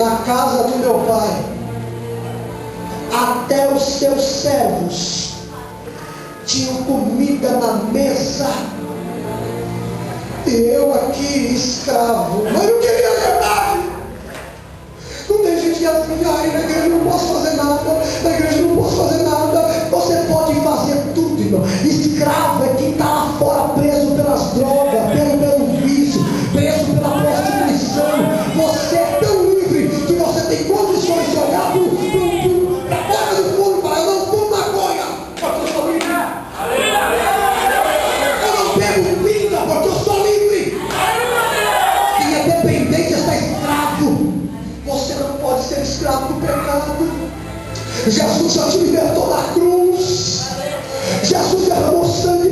na casa do meu pai, até os seus servos tinham comida na mesa, e eu aqui escravo. Mas não queria liberdade. Não tem gente que assim, ai, na igreja não posso fazer nada, na igreja não posso fazer nada. Você pode fazer tudo, irmão. Escravo é quem está lá fora, preso pelas drogas, pelo vício, preso pela prostituição. Você é tão livre que você tem condições de olhar para a porta do fundo e falar: eu não fumo maconha, porque eu sou livre. Eu não bebo pinga, porque eu sou livre. Quem é dependente está escravo. Você não pode ser escravo do pecado. Jesus já te libertou da cruz. Jesus derramou sangue